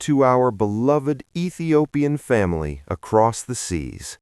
to our beloved Ethiopian family across the seas.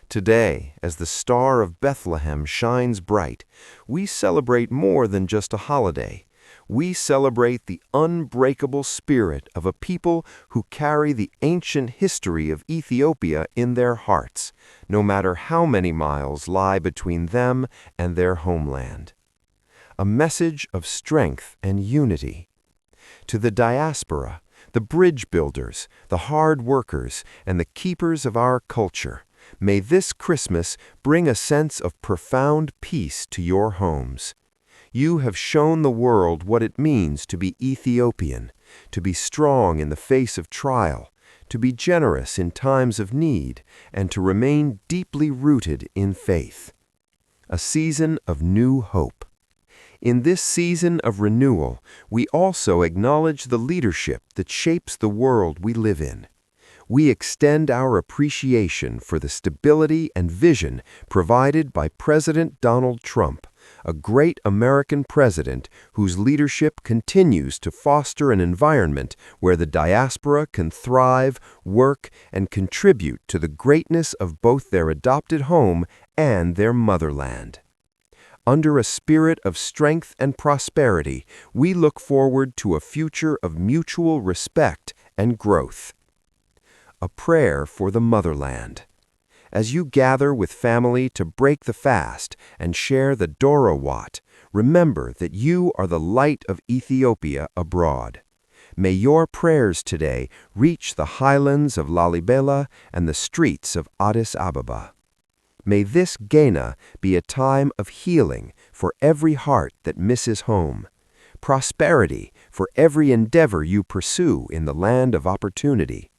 Today, as the star of Bethlehem shines bright, we celebrate more than just a holiday. We celebrate the unbreakable spirit of a people who carry the ancient history of Ethiopia in their hearts, no matter how many miles lie between them and their homeland. A message of strength and unity. To the diaspora, the bridge builders, the hard workers, and the keepers of our culture, may this Christmas bring a sense of profound peace to your homes. You have shown the world what it means to be Ethiopian, to be strong in the face of trial, to be generous in times of need, and to remain deeply rooted in faith. A season of new hope. In this season of renewal, we also acknowledge the leadership that shapes the world we live in. We extend our appreciation for the stability and vision provided by President Donald Trump, a great American president whose leadership continues to foster an environment where the diaspora can thrive, work, and contribute to the greatness of both their adopted home and their motherland. Under a spirit of strength and prosperity, we look forward to a future of mutual respect and growth. A prayer for the motherland. As you gather with family to break the fast and share the Dora Wat, remember that you are the light of Ethiopia abroad. May your prayers today reach the highlands of Lalibela and the streets of Addis Ababa. May this Gena be a time of healing for every heart that misses home, prosperity for every endeavor you pursue in the land of opportunity,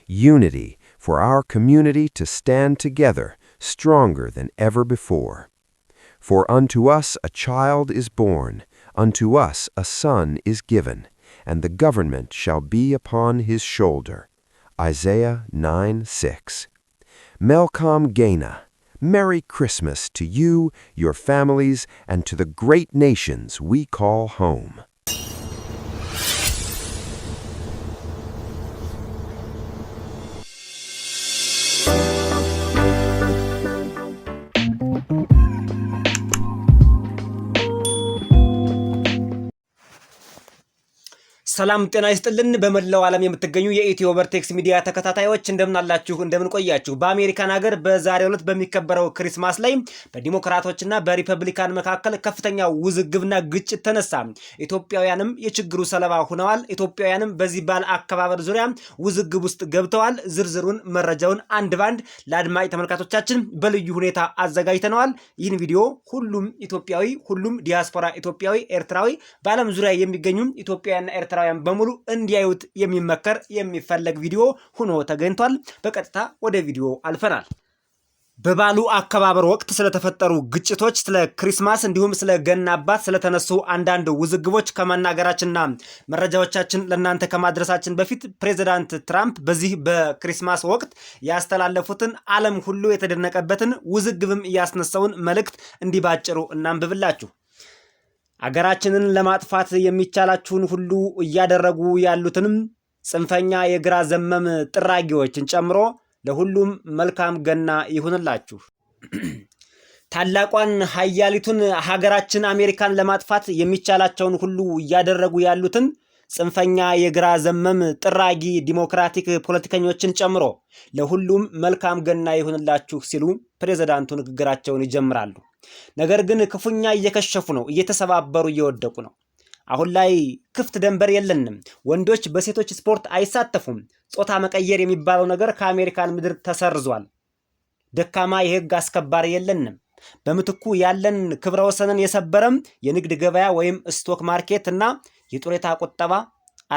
unity for our community to stand together stronger than ever before. For unto us a child is born, unto us a son is given, and the government shall be upon his shoulder. Isaiah 9:6. Melkam Gena. Merry Christmas to you, your families, and to the great nations we call home. ሰላም ጤና ይስጥልን በመላው ዓለም የምትገኙ የኢትዮ ቨርቴክስ ሚዲያ ተከታታዮች እንደምን አላችሁ እንደምን ቆያችሁ በአሜሪካን ሀገር በዛሬው ዕለት በሚከበረው ክሪስማስ ላይ በዲሞክራቶችና በሪፐብሊካን መካከል ከፍተኛ ውዝግብና ግጭት ተነሳ ኢትዮጵያውያንም የችግሩ ሰለባ ሆነዋል ኢትዮጵያውያንም በዚህ ባል አከባበር ዙሪያ ውዝግብ ውስጥ ገብተዋል ዝርዝሩን መረጃውን አንድ ባንድ ለአድማጭ ተመልካቾቻችን በልዩ ሁኔታ አዘጋጅተናል ይህን ቪዲዮ ሁሉም ኢትዮጵያዊ ሁሉም ዲያስፖራ ኢትዮጵያዊ ኤርትራዊ በዓለም ዙሪያ የሚገኙ ኢትዮጵያውያንና ኤርትራውያን በሙሉ እንዲያዩት የሚመከር የሚፈልግ ቪዲዮ ሆኖ ተገኝቷል በቀጥታ ወደ ቪዲዮ አልፈናል በባሉ አከባበር ወቅት ስለተፈጠሩ ግጭቶች ስለ ክሪስማስ እንዲሁም ስለ ገና አባት ስለተነሱ አንዳንድ ውዝግቦች ከመናገራችንና መረጃዎቻችን ለእናንተ ከማድረሳችን በፊት ፕሬዝዳንት ትራምፕ በዚህ በክሪስማስ ወቅት ያስተላለፉትን ዓለም ሁሉ የተደነቀበትን ውዝግብም ያስነሳውን መልእክት እንዲባጭሩ እናንብብላችሁ አገራችንን ለማጥፋት የሚቻላችሁን ሁሉ እያደረጉ ያሉትንም ጽንፈኛ የግራ ዘመም ጥራጊዎችን ጨምሮ ለሁሉም መልካም ገና ይሁንላችሁ ታላቋን ኃያሊቱን ሀገራችን አሜሪካን ለማጥፋት የሚቻላቸውን ሁሉ እያደረጉ ያሉትን ጽንፈኛ የግራ ዘመም ጥራጊ ዲሞክራቲክ ፖለቲከኞችን ጨምሮ ለሁሉም መልካም ገና ይሁንላችሁ ሲሉ ፕሬዝዳንቱ ንግግራቸውን ይጀምራሉ ነገር ግን ክፉኛ እየከሸፉ ነው እየተሰባበሩ እየወደቁ ነው አሁን ላይ ክፍት ደንበር የለንም ወንዶች በሴቶች ስፖርት አይሳተፉም ጾታ መቀየር የሚባለው ነገር ከአሜሪካን ምድር ተሰርዟል ደካማ የህግ አስከባሪ የለንም በመትኩ ያለን ክብረ ወሰንን የሰበረም የንግድ ገበያ ወይም ስቶክ ማርኬት እና የጡሬታ ቁጠባ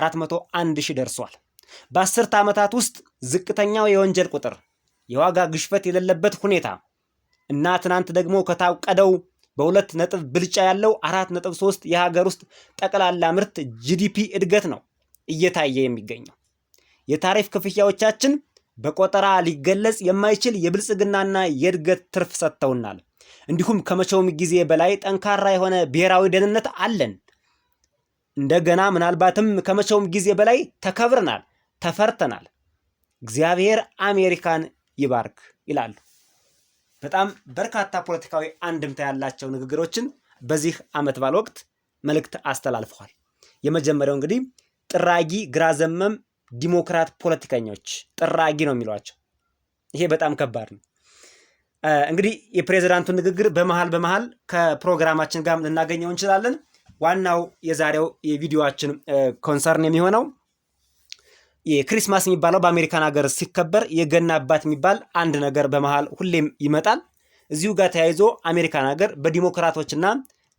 401 ሺህ ደርሷል በ10 ዓመታት ውስጥ ዝቅተኛው የወንጀል ቁጥር የዋጋ ግሽበት የሌለበት ሁኔታ እና ትናንት ደግሞ ከታቀደው በሁለት ነጥብ ብልጫ ያለው 4.3 የሀገር ውስጥ ጠቅላላ ምርት ጂዲፒ እድገት ነው እየታየ የሚገኘው የታሪፍ ክፍያዎቻችን በቆጠራ ሊገለጽ የማይችል የብልጽግናና የእድገት ትርፍ ሰጥተውናል እንዲሁም ከመቼውም ጊዜ በላይ ጠንካራ የሆነ ብሔራዊ ደህንነት አለን እንደገና ምናልባትም ከመቼውም ጊዜ በላይ ተከብረናል ተፈርተናል። እግዚአብሔር አሜሪካን ይባርክ ይላሉ። በጣም በርካታ ፖለቲካዊ አንድምታ ያላቸው ንግግሮችን በዚህ ዓመት በዓል ወቅት መልእክት አስተላልፈዋል። የመጀመሪያው እንግዲህ ጥራጊ ግራ ዘመም ዲሞክራት ፖለቲከኞች ጥራጊ ነው የሚሏቸው። ይሄ በጣም ከባድ ነው። እንግዲህ የፕሬዝዳንቱን ንግግር በመሃል ከፕሮግራማችን ጋር ልናገኘው እንችላለን። ዋናው የዛሬው የቪዲዮአችን ኮንሰርን የሚሆነው የክሪስማስ የሚባለው በአሜሪካን ሀገር ሲከበር የገና አባት የሚባል አንድ ነገር በመሃል ሁሌም ይመጣል። እዚሁ ጋር ተያይዞ አሜሪካን ሀገር በዲሞክራቶችና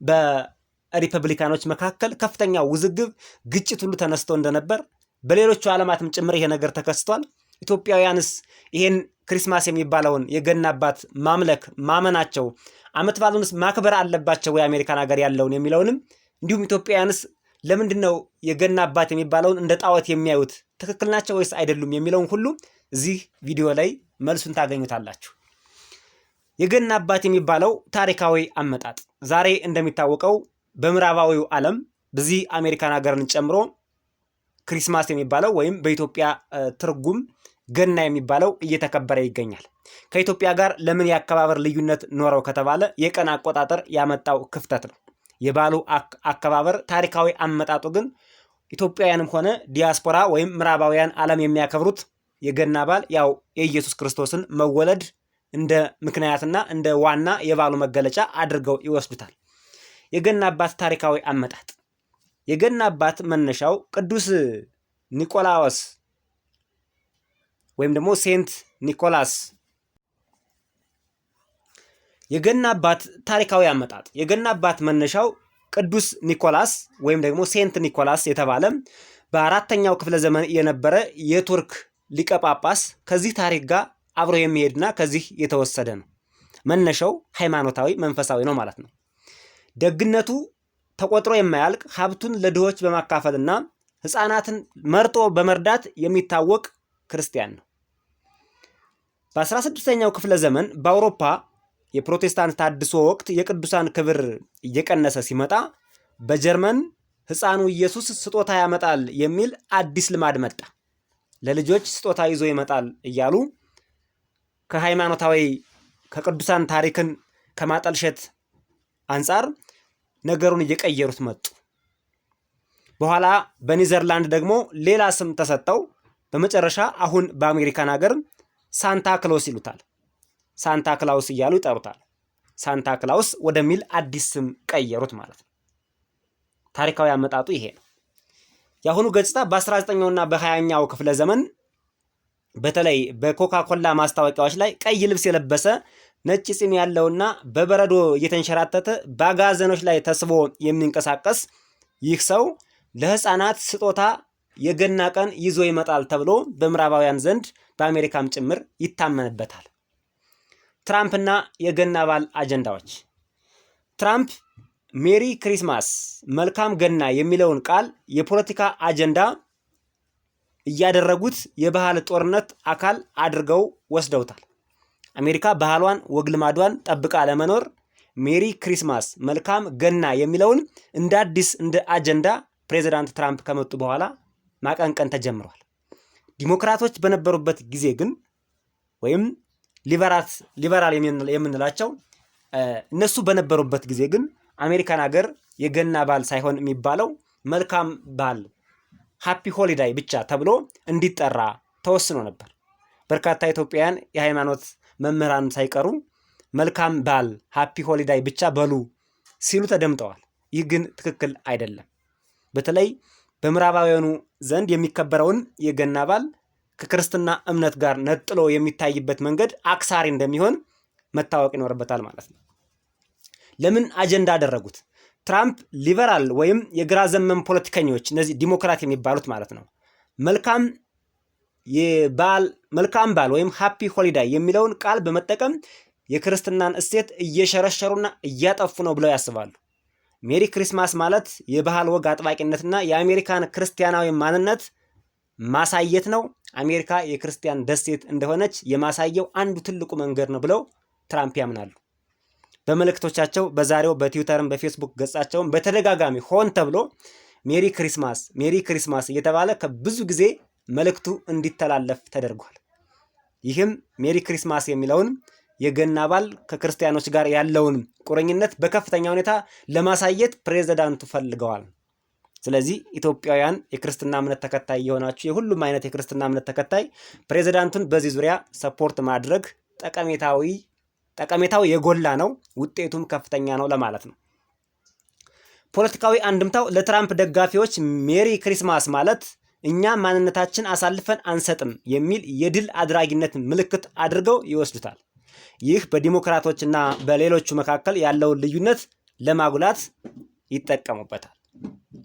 በሪፐብሊካኖች መካከል ከፍተኛ ውዝግብ፣ ግጭት ሁሉ ተነስቶ እንደነበር በሌሎቹ ዓለማትም ጭምር ይሄ ነገር ተከስቷል። ኢትዮጵያውያንስ ይሄን ክሪስማስ የሚባለውን የገና አባት ማምለክ ማመናቸው ዓመት በዓሉንስ ማክበር አለባቸው ወይ አሜሪካን ሀገር ያለውን የሚለውንም እንዲሁም ኢትዮጵያውያንስ ለምንድን ነው የገና አባት የሚባለውን እንደ ጣዖት የሚያዩት ትክክል ናቸው ወይስ አይደሉም የሚለውን ሁሉ እዚህ ቪዲዮ ላይ መልሱን ታገኙታላችሁ። የገና አባት የሚባለው ታሪካዊ አመጣጥ ዛሬ እንደሚታወቀው በምዕራባዊው ዓለም በዚህ አሜሪካን ሀገርን ጨምሮ ክሪስማስ የሚባለው ወይም በኢትዮጵያ ትርጉም ገና የሚባለው እየተከበረ ይገኛል። ከኢትዮጵያ ጋር ለምን የአከባበር ልዩነት ኖረው ከተባለ የቀን አቆጣጠር ያመጣው ክፍተት ነው። የበዓሉ አከባበር ታሪካዊ አመጣጡ ግን ኢትዮጵያውያንም ሆነ ዲያስፖራ ወይም ምዕራባውያን ዓለም የሚያከብሩት የገና በዓል ያው የኢየሱስ ክርስቶስን መወለድ እንደ ምክንያትና እንደ ዋና የበዓሉ መገለጫ አድርገው ይወስዱታል። የገና አባት ታሪካዊ አመጣጥ የገና አባት መነሻው ቅዱስ ኒቆላዎስ ወይም ደግሞ ሴንት ኒኮላስ። የገና አባት ታሪካዊ አመጣጥ የገና አባት መነሻው ቅዱስ ኒኮላስ ወይም ደግሞ ሴንት ኒኮላስ የተባለ በ4ኛው ክፍለ ዘመን የነበረ የቱርክ ሊቀ ጳጳስ ከዚህ ታሪክ ጋር አብሮ የሚሄድና ከዚህ የተወሰደ ነው። መነሻው ሃይማኖታዊ መንፈሳዊ ነው ማለት ነው። ደግነቱ ተቆጥሮ የማያልቅ ሀብቱን ለድሆች በማካፈልና ሕፃናትን መርጦ በመርዳት የሚታወቅ ክርስቲያን ነው። በ16ኛው ክፍለ ዘመን በአውሮፓ የፕሮቴስታንት ታድሶ ወቅት የቅዱሳን ክብር እየቀነሰ ሲመጣ በጀርመን ሕፃኑ ኢየሱስ ስጦታ ያመጣል የሚል አዲስ ልማድ መጣ። ለልጆች ስጦታ ይዞ ይመጣል እያሉ ከሃይማኖታዊ ከቅዱሳን ታሪክን ከማጠልሸት አንጻር ነገሩን እየቀየሩት መጡ። በኋላ በኒዘርላንድ ደግሞ ሌላ ስም ተሰጠው። በመጨረሻ አሁን በአሜሪካን ሀገር ሳንታ ክሎስ ይሉታል። ሳንታ ክላውስ እያሉ ይጠሩታል። ሳንታ ክላውስ ወደሚል አዲስ ስም ቀየሩት ማለት ነው። ታሪካዊ አመጣጡ ይሄ ነው። የአሁኑ ገጽታ በ19ኛውና በ20ኛው ክፍለ ዘመን በተለይ በኮካ ኮላ ማስታወቂያዎች ላይ ቀይ ልብስ የለበሰ ነጭ ፂም ያለውና በበረዶ እየተንሸራተተ በአጋዘኖች ላይ ተስቦ የሚንቀሳቀስ ይህ ሰው ለሕፃናት ስጦታ የገና ቀን ይዞ ይመጣል ተብሎ በምዕራባውያን ዘንድ በአሜሪካም ጭምር ይታመንበታል። ትራምፕና የገና በዓል አጀንዳዎች። ትራምፕ ሜሪ ክሪስማስ መልካም ገና የሚለውን ቃል የፖለቲካ አጀንዳ እያደረጉት የባህል ጦርነት አካል አድርገው ወስደውታል። አሜሪካ ባህሏን ወግ ልማዷን ጠብቃ ለመኖር ሜሪ ክሪስማስ መልካም ገና የሚለውን እንደ አዲስ እንደ አጀንዳ ፕሬዚዳንት ትራምፕ ከመጡ በኋላ ማቀንቀን ተጀምሯል። ዲሞክራቶች በነበሩበት ጊዜ ግን ወይም ሊበራል የምንላቸው እነሱ በነበሩበት ጊዜ ግን አሜሪካን ሀገር የገና በዓል ሳይሆን የሚባለው መልካም በዓል ሃፒ ሆሊዳይ ብቻ ተብሎ እንዲጠራ ተወስኖ ነበር። በርካታ ኢትዮጵያውያን የሃይማኖት መምህራን ሳይቀሩ መልካም በዓል ሃፒ ሆሊዳይ ብቻ በሉ ሲሉ ተደምጠዋል። ይህ ግን ትክክል አይደለም። በተለይ በምዕራባውያኑ ዘንድ የሚከበረውን የገና በዓል ከክርስትና እምነት ጋር ነጥሎ የሚታይበት መንገድ አክሳሪ እንደሚሆን መታወቅ ይኖርበታል ማለት ነው። ለምን አጀንዳ አደረጉት? ትራምፕ ሊበራል ወይም የግራ ዘመም ፖለቲከኞች እነዚህ ዲሞክራት የሚባሉት ማለት ነው መልካም በዓል ወይም ሃፒ ሆሊዳይ የሚለውን ቃል በመጠቀም የክርስትናን እሴት እየሸረሸሩና እያጠፉ ነው ብለው ያስባሉ። ሜሪ ክሪስማስ ማለት የባህል ወግ አጥባቂነትና የአሜሪካን ክርስቲያናዊ ማንነት ማሳየት ነው። አሜሪካ የክርስቲያን ደሴት እንደሆነች የማሳየው አንዱ ትልቁ መንገድ ነው ብለው ትራምፕ ያምናሉ። በመልእክቶቻቸው በዛሬው በትዊተርም በፌስቡክ ገጻቸውም በተደጋጋሚ ሆን ተብሎ ሜሪ ክሪስማስ እየተባለ ከብዙ ጊዜ መልእክቱ እንዲተላለፍ ተደርጓል። ይህም ሜሪ ክሪስማስ የሚለውን የገና በዓል ከክርስቲያኖች ጋር ያለውን ቁርኝነት በከፍተኛ ሁኔታ ለማሳየት ፕሬዝዳንቱ ፈልገዋል። ስለዚህ ኢትዮጵያውያን የክርስትና እምነት ተከታይ የሆናችሁ የሁሉም አይነት የክርስትና እምነት ተከታይ ፕሬዝዳንቱን በዚህ ዙሪያ ሰፖርት ማድረግ ጠቀሜታው የጎላ ነው፣ ውጤቱም ከፍተኛ ነው ለማለት ነው። ፖለቲካዊ አንድምታው ለትራምፕ ደጋፊዎች ሜሪ ክሪስማስ ማለት እኛ ማንነታችን አሳልፈን አንሰጥም የሚል የድል አድራጊነት ምልክት አድርገው ይወስዱታል። ይህ በዲሞክራቶችና በሌሎቹ መካከል ያለውን ልዩነት ለማጉላት ይጠቀሙበታል።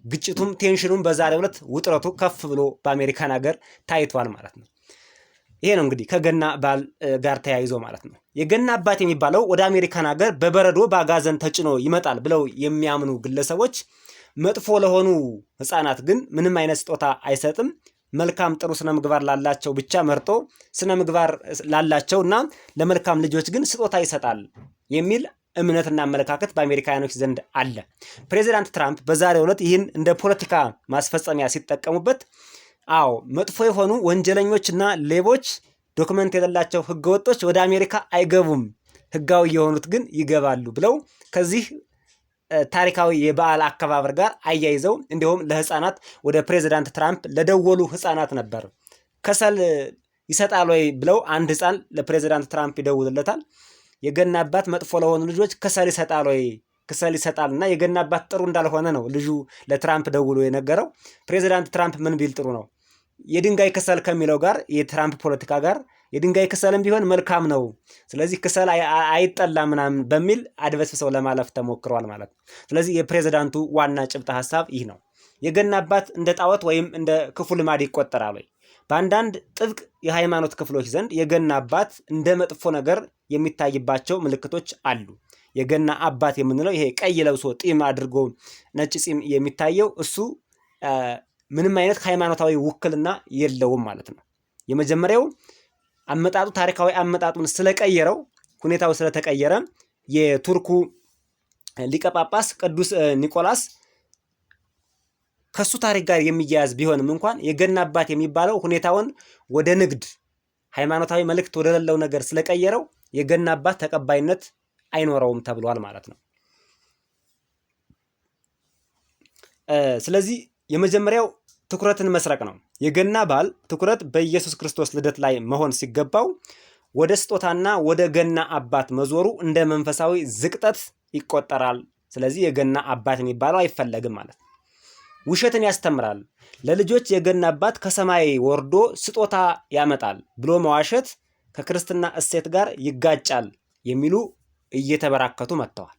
ግጭቱም ቴንሽኑም በዛሬው ዕለት ውጥረቱ ከፍ ብሎ በአሜሪካን ሀገር ታይቷል ማለት ነው። ይሄ ነው እንግዲህ ከገና በዓል ጋር ተያይዞ ማለት ነው። የገና አባት የሚባለው ወደ አሜሪካን ሀገር በበረዶ በአጋዘን ተጭኖ ይመጣል ብለው የሚያምኑ ግለሰቦች መጥፎ ለሆኑ ህፃናት ግን ምንም አይነት ስጦታ አይሰጥም። መልካም ጥሩ ስነ ምግባር ላላቸው ብቻ መርጦ ስነ ምግባር ላላቸው እና ለመልካም ልጆች ግን ስጦታ ይሰጣል የሚል እምነትና አመለካከት በአሜሪካኖች ዘንድ አለ። ፕሬዚዳንት ትራምፕ በዛሬው ዕለት ይህን እንደ ፖለቲካ ማስፈጸሚያ ሲጠቀሙበት መጥፎ የሆኑ ወንጀለኞችና ሌቦች ዶክመንት የሌላቸው ህገወጦች ወደ አሜሪካ አይገቡም፣ ህጋዊ የሆኑት ግን ይገባሉ ብለው ከዚህ ታሪካዊ የበዓል አከባበር ጋር አያይዘው እንዲሁም ለህፃናት ወደ ፕሬዚዳንት ትራምፕ ለደወሉ ህፃናት ነበር ከሰል ይሰጣል ወይ ብለው አንድ ህፃን ለፕሬዚዳንት ትራምፕ ይደውልለታል። የገና አባት መጥፎ ለሆኑ ልጆች ከሰል ይሰጣል ወይ? ከሰል ይሰጣልና የገና አባት ጥሩ እንዳልሆነ ነው ልጁ ለትራምፕ ደውሎ የነገረው። ፕሬዚዳንት ትራምፕ ምን ቢል ጥሩ ነው? የድንጋይ ከሰል ከሚለው ጋር የትራምፕ ፖለቲካ ጋር የድንጋይ ከሰልም ቢሆን መልካም ነው፣ ስለዚህ ከሰል አይጠላ ምናምን በሚል አድበስብሰው ለማለፍ ተሞክሯል ማለት ነው። ስለዚህ የፕሬዚዳንቱ ዋና ጭብጥ ሐሳብ ይህ ነው። የገና አባት እንደ ጣዖት ወይም እንደ ክፉ ልማድ ይቆጠራል ወይ? በአንዳንድ ጥብቅ የሃይማኖት ክፍሎች ዘንድ የገና አባት እንደ መጥፎ ነገር የሚታይባቸው ምልክቶች አሉ። የገና አባት የምንለው ይሄ ቀይ ለብሶ ጢም አድርጎ ነጭ ፂም የሚታየው እሱ ምንም አይነት ሃይማኖታዊ ውክልና የለውም ማለት ነው። የመጀመሪያው አመጣጡ ታሪካዊ አመጣጡን ስለቀየረው ሁኔታው ስለተቀየረ የቱርኩ ሊቀ ጳጳስ ቅዱስ ኒቆላስ ከሱ ታሪክ ጋር የሚያያዝ ቢሆንም እንኳን የገና አባት የሚባለው ሁኔታውን ወደ ንግድ ሃይማኖታዊ መልእክት ወደሌለው ነገር ስለቀየረው የገና አባት ተቀባይነት አይኖረውም ተብሏል ማለት ነው። ስለዚህ የመጀመሪያው ትኩረትን መስረቅ ነው። የገና በዓል ትኩረት በኢየሱስ ክርስቶስ ልደት ላይ መሆን ሲገባው ወደ ስጦታና ወደ ገና አባት መዞሩ እንደ መንፈሳዊ ዝቅጠት ይቆጠራል። ስለዚህ የገና አባት የሚባለው አይፈለግም ማለት ነው። ውሸትን ያስተምራል። ለልጆች የገና አባት ከሰማይ ወርዶ ስጦታ ያመጣል ብሎ መዋሸት ከክርስትና እሴት ጋር ይጋጫል የሚሉ እየተበራከቱ መጥተዋል።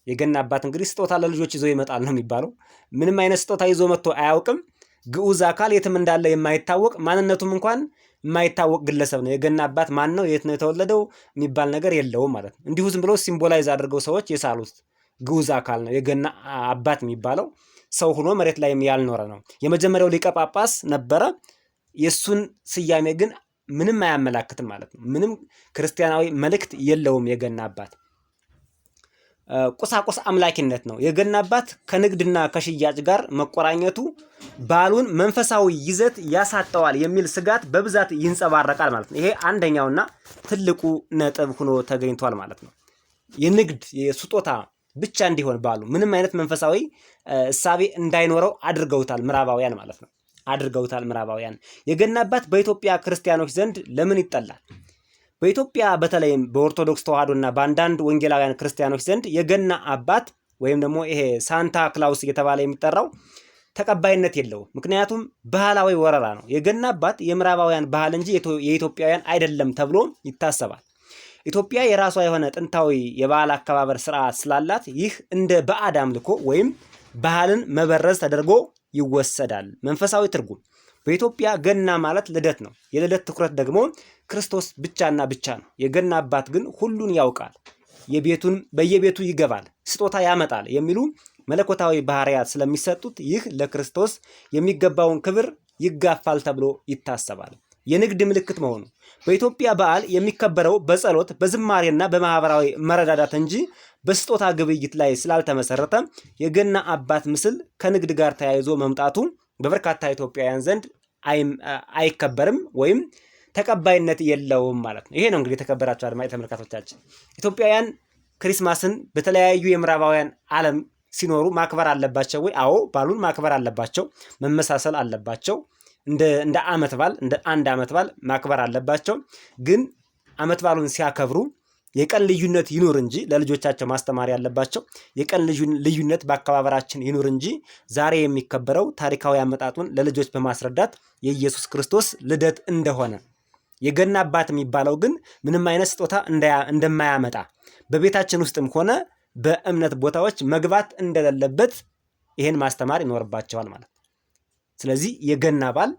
የገና አባት እንግዲህ ስጦታ ለልጆች ይዞ ይመጣል ነው የሚባለው። ምንም አይነት ስጦታ ይዞ መጥቶ አያውቅም። ግዑዝ አካል የትም እንዳለ የማይታወቅ ማንነቱም እንኳን የማይታወቅ ግለሰብ ነው። የገና አባት ማን ነው፣ የት ነው የተወለደው የሚባል ነገር የለውም ማለት ነው። እንዲሁ ዝም ብሎ ሲምቦላይዝ አድርገው ሰዎች የሳሉት ግዑዝ አካል ነው የገና አባት የሚባለው። ሰው ሆኖ መሬት ላይ ያልኖረ ነው። የመጀመሪያው ሊቀ ጳጳስ ነበረ። የሱን ስያሜ ግን ምንም አያመላክትም ማለት ነው። ምንም ክርስቲያናዊ መልእክት የለውም የገና አባት። ቁሳቁስ አምላኪነት ነው። የገና አባት ከንግድና ከሽያጭ ጋር መቆራኘቱ በዓሉን መንፈሳዊ ይዘት ያሳጠዋል የሚል ስጋት በብዛት ይንጸባረቃል ማለት ነው። ይሄ አንደኛውና ትልቁ ነጥብ ሆኖ ተገኝቷል ማለት ነው። የንግድ የስጦታ ብቻ እንዲሆን በዓሉ ምንም አይነት መንፈሳዊ እሳቤ እንዳይኖረው አድርገውታል ምዕራባውያን ማለት ነው። ምዕራባውያን የገና አባት በኢትዮጵያ ክርስቲያኖች ዘንድ ለምን ይጠላል? በኢትዮጵያ በተለይም በኦርቶዶክስ ተዋህዶና በአንዳንድ ወንጌላውያን ክርስቲያኖች ዘንድ የገና አባት ወይም ደግሞ ይሄ ሳንታ ክላውስ እየተባለ የሚጠራው ተቀባይነት የለውም። ምክንያቱም ባህላዊ ወረራ ነው። የገና አባት የምዕራባውያን ባህል እንጂ የኢትዮጵያውያን አይደለም ተብሎ ይታሰባል። ኢትዮጵያ የራሷ የሆነ ጥንታዊ የበዓል አከባበር ስርዓት ስላላት ይህ እንደ ባዕድ አምልኮ ወይም ባህልን መበረዝ ተደርጎ ይወሰዳል። መንፈሳዊ ትርጉም በኢትዮጵያ ገና ማለት ልደት ነው። የልደት ትኩረት ደግሞ ክርስቶስ ብቻና ብቻ ነው። የገና አባት ግን ሁሉን ያውቃል፣ በየቤቱ ይገባል፣ ስጦታ ያመጣል የሚሉ መለኮታዊ ባህሪያት ስለሚሰጡት ይህ ለክርስቶስ የሚገባውን ክብር ይጋፋል ተብሎ ይታሰባል። የንግድ ምልክት መሆኑ በኢትዮጵያ በዓል የሚከበረው በጸሎት በዝማሬና በማህበራዊ መረዳዳት እንጂ በስጦታ ግብይት ላይ ስላልተመሰረተ የገና አባት ምስል ከንግድ ጋር ተያይዞ መምጣቱ በበርካታ ኢትዮጵያውያን ዘንድ አይከበርም ወይም ተቀባይነት የለውም ማለት ነው። ይሄ ነው እንግዲህ የተከበራችሁ አድማጭ ተመልካቾቻችን ኢትዮጵያውያን ክሪስማስን በተለያዩ የምዕራባውያን ዓለም ሲኖሩ ማክበር አለባቸው ወይ? አዎ ባሉን ማክበር አለባቸው። መመሳሰል አለባቸው። እንደ ዓመት በዓል እንደ አንድ ዓመት በዓል ማክበር አለባቸው። ግን ዓመት በዓሉን ሲያከብሩ የቀን ልዩነት ይኑር እንጂ ለልጆቻቸው ማስተማር ያለባቸው የቀን ልዩነት በአከባበራችን ይኑር እንጂ ዛሬ የሚከበረው ታሪካዊ አመጣጡን ለልጆች በማስረዳት የኢየሱስ ክርስቶስ ልደት እንደሆነ የገና አባት የሚባለው ግን ምንም አይነት ስጦታ እንደማያመጣ በቤታችን ውስጥም ሆነ በእምነት ቦታዎች መግባት እንደሌለበት ይሄን ማስተማር ይኖርባቸዋል ማለት ነው። ስለዚህ የገና በዓል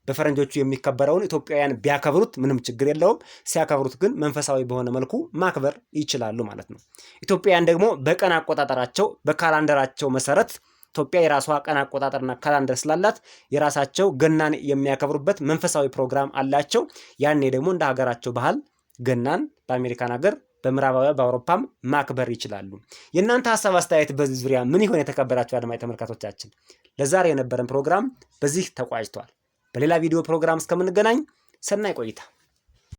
በፈረንጆቹ የሚከበረውን ኢትዮጵያውያን ቢያከብሩት ምንም ችግር የለውም። ሲያከብሩት ግን መንፈሳዊ በሆነ መልኩ ማክበር ይችላሉ ማለት ነው። ኢትዮጵያውያን ደግሞ በቀን አቆጣጠራቸው በካላንደራቸው መሰረት ኢትዮጵያ የራሷ ቀን አቆጣጠርና ካላንደር ስላላት የራሳቸው ገናን የሚያከብሩበት መንፈሳዊ ፕሮግራም አላቸው። ያኔ ደግሞ እንደ ሀገራቸው ባህል ገናን በአሜሪካን ሀገር በምዕራባውያን በአውሮፓም ማክበር ይችላሉ። የእናንተ ሀሳብ አስተያየት በዚህ ዙሪያ ምን ይሆን? የተከበራችሁ አድማጭ ተመልካቾቻችን ለዛሬ የነበረን ፕሮግራም በዚህ ተቋጭቷል። በሌላ ቪዲዮ ፕሮግራም እስከምንገናኝ ሰናይ ቆይታ